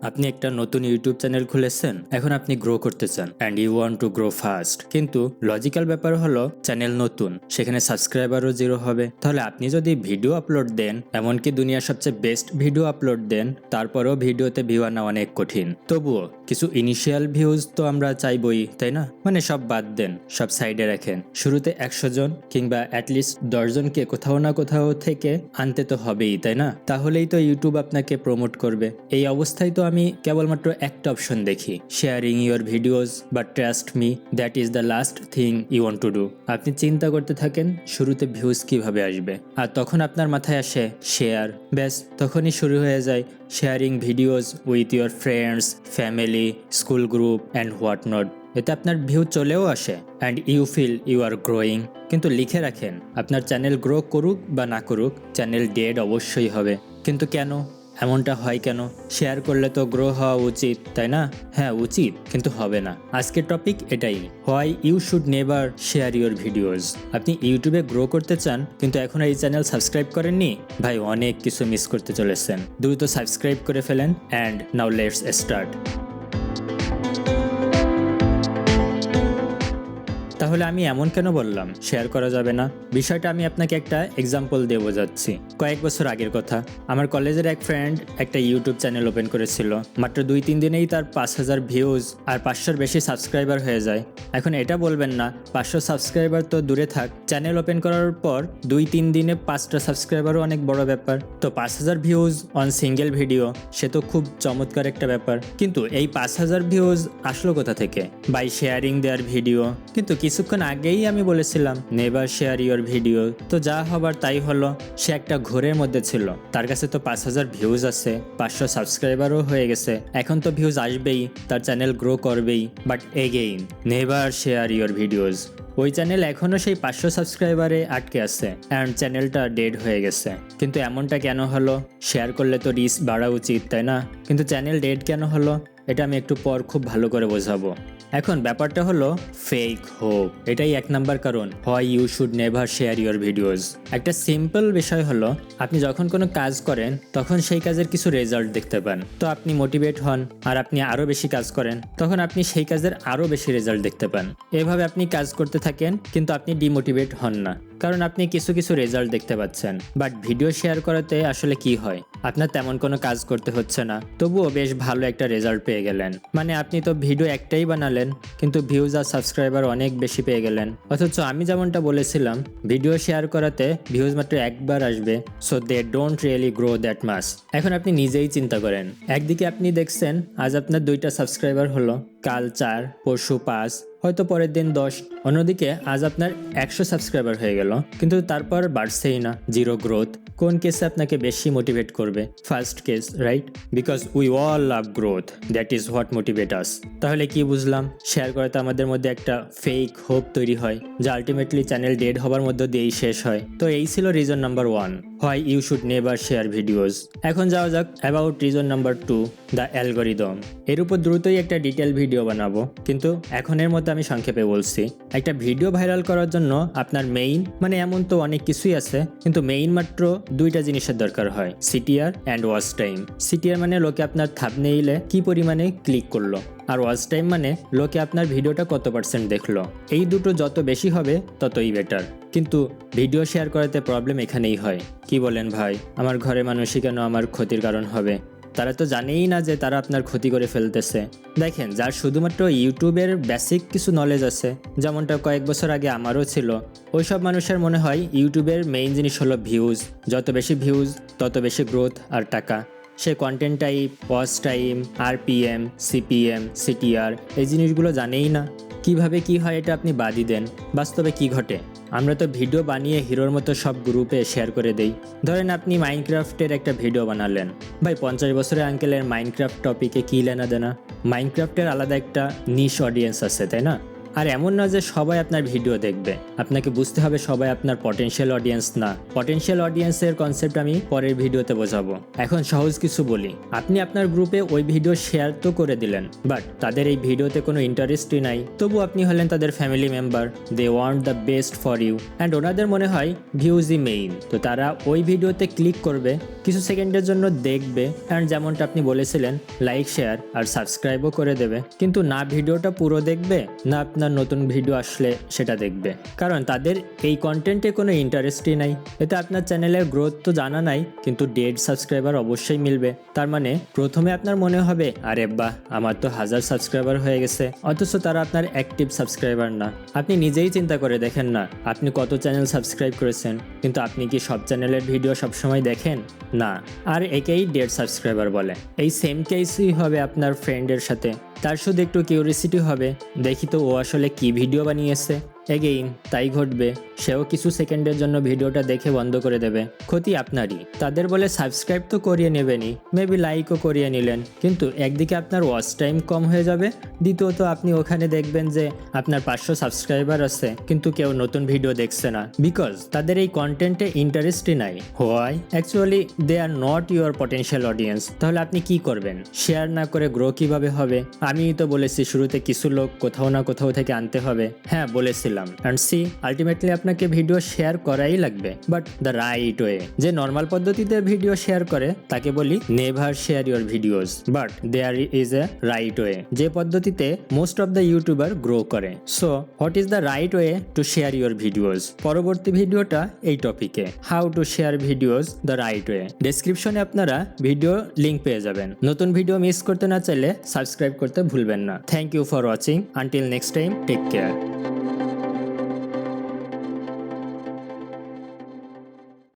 আপনি একটা নতুন ইউটিউব চ্যানেল খুলেছেন, এখন আপনি গ্রো করতে চান and you want to grow fast, কিন্তু লজিক্যাল ব্যাপার হলো চ্যানেল নতুন, সেখানে সাবস্ক্রাইবারও জিরো হবে। তাহলে আপনি যদি ভিডিও আপলোড দেন, এমনকি দুনিয়ার সবচেয়ে বেস্ট ভিডিও আপলোড দেন, তারপরেও ভিডিওতে ভিউ আনা অনেক কঠিন। তবুও কিছু ইনিশিয়াল ভিউজ তো আমরা চাইবই, তাই না? মানে সব বাদ দেন, সব সাইডে রাখেন, শুরুতে 100 জন কিংবা অ্যাটলিস্ট 10 জনকে কোথাও না কোথাও থেকে আনতে তো হবেই, তাই না? তাহলেই তো ইউটিউব আপনাকে প্রমোট করবে। এই অবস্থায় তো আমি কেবলমাত্র একটা অপশন দেখি, sharing your videos, but trust me, that is the last thing you want to do. আপনি চিন্তা করতে থাকেন শুরুতে ভিউজ কিভাবে আসবে, আর তখন আপনার মাথায় আসে শেয়ার। ব্যাস, তখনই শুরু হয়ে যায় sharing videos with your friends, family, school group and what not. এতে আপনার ভিউ চলেও আসে and you feel you are growing. কিন্তু লিখে রাখেন, আপনার চ্যানেল গ্রো করুক বা না করুক, চ্যানেল ডেড অবশ্যই হবে। কিন্তু কেন এমনটা হয়? কেন? শেয়ার করলে তো গ্রো হওয়া উচিত, তাই না? হ্যাঁ উচিত, কিন্তু হবে না। আজকের টপিক এটাই, why you should never share your videos. আপনি ইউটিউবে গ্রো করতে চান কিন্তু এখন এই চ্যানেল সাবস্ক্রাইব করেননি? ভাই, অনেক কিছু মিস করতে চলেছেন। দ্রুত সাবস্ক্রাইব করে ফেলেন অ্যান্ড নাও লেটস স্টার্ট। তাহলে আমি এমন কেন বললাম শেয়ার করা যাবে না? বিষয়টা আমি আপনাকে একটা এক্সাম্পল দিয়ে বোঝাচ্ছি। কয়েক বছর আগের কথা, আমার কলেজের এক ফ্রেন্ড একটা ইউটিউব চ্যানেল ওপেন করেছিল। মাত্র 2-3 দিনেই তার 5000 ভিউজ আর 500-র বেশি সাবস্ক্রাইবার হয়ে যায়। এখন এটা বলবেন না 500 সাবস্ক্রাইবার তো দূরে থাক, চ্যানেল ওপেন করার পর 2-3 দিনে 5টা সাবস্ক্রাইবারও অনেক বড় ব্যাপার। তো 5000 ভিউজ অন সিঙ্গেল ভিডিও, সে তো খুব চমৎকার একটা ব্যাপার। কিন্তু এই 5000 ভিউজ আসলো কোথা থেকে? By sharing their video. কিন্তু কিছুক্ষণ আগেই আমি বলেছিলাম নেভার শেয়ার ইউর ভিডিও। তো যা হবার তাই হলো। সে একটা ঘোরের মধ্যে ছিল, তার কাছে তো 5000 ভিউজ আছে, 500 সাবস্ক্রাইবারও হয়ে গেছে, এখন তো ভিউজ আসবেই, তার চ্যানেল গ্রো করবেই। But again never share your videos. ওই চ্যানেল এখনও সেই 500 সাবস্ক্রাইবারে আটকে আছে অ্যান্ড চ্যানেলটা ডেড হয়ে গেছে। কিন্তু এমনটা কেন হলো? শেয়ার করলে তো রিচ বাড়া উচিত, তাই না? কিন্তু চ্যানেল ডেড কেন হলো এটা আমি একটু পর খুব ভালো করে বোঝাবো। এখন ব্যাপারটা হলো ফেক হোপ। এটাই 1 নাম্বার কারণ why you should never share your videos. একটা সিম্পল বিষয় হলো, আপনি যখন কোনো কাজ করেন তখন সেই কাজের কিছু রেজাল্ট দেখতে পান, তো আপনি মোটিভেট হন, আর আপনি আরও বেশি কাজ করেন তখন আপনি সেই কাজের আরও বেশি রেজাল্ট দেখতে পান। এভাবে আপনি কাজ করতে থাকেন কিন্তু আপনি ডিমোটিভেট হন না, কারণ আপনি কিছু কিছু রেজাল্ট দেখতে পাচ্ছেন। বাট ভিডিও শেয়ার করাতে আসলে কি হয়, আপনার তেমন কোনো কাজ করতে হচ্ছে না, তবুও বেশ ভালো একটা রেজাল্ট পেয়ে গেলেন। মানে আপনি তো ভিডিও একটাই বানালেন কিন্তু ভিউজ আর সাবস্ক্রাইবার অনেক বেশি পেয়ে গেলেন। অথচ আমি যেমনটা বলেছিলাম, ভিডিও শেয়ার করাতে ভিউজ মাত্র একবার আসবে, so they don't really grow that much. এখন আপনি নিজেই চিন্তা করেন, একদিকে আপনি দেখছেন আজ আপনার 2টা সাবস্ক্রাইবার হলো, কাল 4, পরশু 5, হয়তো পরের দিন 10। অন্যদিকে আজ আপনার 100 সাবস্ক্রাইবার হয়ে গেল কিন্তু তারপর বাড়ছেই না, জিরো গ্রোথ। কোন কেসে আপনাকে বেশি মোটিভেট করবে? First case, right? Because we all love growth, that is what motivate us. তাহলে কি বুঝলাম? শেয়ার করাতে আমাদের মধ্যে একটা ফেক হোপ তৈরি হয় যা আলটিমেটলি চ্যানেল ডেড হবার মধ্য দিয়েই শেষ হয়। তো এই ছিল reason number 1, why you should never share videos. এখন যাওয়া যাক about reason number 2, the algorithm. এর উপর দ্রুতই একটা ডিটেল ভিডিও বানাবো, কিন্তু এখনের মতো আমি সংক্ষেপে বলছি। একটা ভিডিও ভাইরাল করার জন্য আপনার মেইন, মানে এমন তো অনেক কিছুই আছে, কিন্তু মেইন মাত্র 2টা জিনিসের দরকার হয়, CTR and watch time. CTR মানে লোকে আপনার থাম্বনেইলে কি পরিমাণে ক্লিক করলো, আর ওয়াচ টাইম মানে লোকে আপনার ভিডিওটা কত % দেখলো। এই দুটো যত বেশি হবে ততই বেটার। কিন্তু ভিডিও শেয়ার করাতে প্রবলেম এখানেই হয়। কি বলেন ভাই? আমার ঘরে মানুষই কেন আমার ক্ষতির কারণ হবে? তারা তো জানেই না যে তারা আপনার ক্ষতি করে ফেলতেছে। দেখেন, যার শুধুমাত্র ইউটিউবের বেসিক কিছু নলেজ আছে, যেমনটা কয়েক বছর আগে আমারও ছিল, ওইসব মানুষের মনে হয় ইউটিউবের মেইন জিনিস হলো ভিউজ। যত বেশি ভিউজ তত বেশি গ্রোথ আর টাকা। সে content type, watch time, RPM, CPM, CTR এই জিনিসগুলো জানেই না। কিভাবে কি হয় এটা আপনি বাদই দেন, বাস্তবে কি ঘটে? আমরা তো ভিডিও বানিয়ে হিরোর মতো সব গ্রুপে শেয়ার করে দেই। ধরেন আপনি মাইনক্রাফটের একটা ভিডিও বানালেন, ভাই 50 বছরের আঙ্কেলের মাইনক্রাফট টপিকে কী লেনা দেনা? মাইনক্রাফটের আলাদা একটা নিশ অডিয়েন্স আছে, তাই না? আর এমন না যে সবাই আপনার ভিডিও দেখবে, আপনাকে বুঝতে হবে সবাই আপনার পটেনশিয়াল অডিয়েন্স না। পটেনশিয়াল অডিয়েন্সের কনসেপ্ট আমি পরের ভিডিওতে বোঝাবো। এখন সহজ কিছু বলি, আপনি আপনার গ্রুপে ওই ভিডিও শেয়ার তো করে দিলেন, বাট তাদের এই ভিডিওতে কোনো ইন্টারেস্টই নাই। তবু আপনি হলেন তাদের family member, they want the best for you and ওনাদের মনে হয় ভিউজই মেইন। তো তারা ওই ভিডিওতে ক্লিক করবে, কিছু সেকেন্ডের জন্য দেখবে অ্যান্ড যেমনটা আপনি বলেছিলেন লাইক শেয়ার আর সাবস্ক্রাইবও করে দেবে, কিন্তু না ভিডিওটা পুরো দেখবে না আপনার নতুন ভিডিও আসলে সেটা দেখবে, কারণ তাদের এই কন্টেন্টে কোনো ইন্টারেস্টই নাই। এতে আপনার চ্যানেলের গ্রোথ তো জানা নাই, কিন্তু ডেড সাবস্ক্রাইবার অবশ্যই মিলবে। তার মানে প্রথমে আপনার মনে হবে আরে বাহ আমার তো 1000 সাবস্ক্রাইবার হয়ে গেছে, অথচ তারা আপনার অ্যাক্টিভ সাবস্ক্রাইবার না। আপনি নিজেই চিন্তা করে দেখেন না, আপনি কত চ্যানেল সাবস্ক্রাইব করেছেন, কিন্তু আপনি কি সব চ্যানেলের ভিডিও সবসময় দেখেন? না। আর একেই ডেড সাবস্ক্রাইবার বলে। এই সেম কেসই হবে আপনার ফ্রেন্ডের সাথে। তার শুধু একটু কিউরিসিটি হবে, দেখি তো ও আসলে কি ভিডিও বানিয়েছে। এগেইন তাই ঘটবে, সেও কিছু সেকেন্ডের জন্য ভিডিওটা দেখে বন্ধ করে দেবে। ক্ষতি আপনারই। তাদের বলে সাবস্ক্রাইব তো করিয়ে নেবেনই, মেবি লাইকও করিয়ে নিলেন, কিন্তু একদিকে আপনার ওয়াচ টাইম কম হয়ে যাবে, দ্বিতীয়ত আপনি ওখানে দেখবেন যে আপনার 500 সাবস্ক্রাইবার আছে কিন্তু কেউ নতুন ভিডিও দেখছে না, বিকজ তাদের এই কন্টেন্টে ইন্টারেস্টই নাই। Why? Actually they are not your potential audience. তাহলে আপনি কি করবেন? শেয়ার না করে গ্রো কিভাবে হবে? আমিই তো বলেছি শুরুতে কিছু লোক কোথাও না কোথাও থেকে আনতে হবে। হ্যাঁ বলেছিলাম। অ্যান্ড সি আলটিমেটলি আপনাকে ভিডিও শেয়ার করাই লাগবে, বাট দ্য রাইট ওয়ে। যে নর্মাল পদ্ধতিতে ভিডিও শেয়ার করে তাকে বলি never share your videos, but there is a right way, যে পদ্ধতিতে most of the YouTuber grow করে। So what is the right way to share your videos? পরবর্তী ভিডিওটা এই টপিকে, how to share videos the right way. ডেসক্রিপশনে আপনারা video link পেয়ে যাবেন। নতুন ভিডিও মিস করতে না চাইলে সাবস্ক্রাইব করতে ভুলবেন না। Thank you for watching. Until next time, take care.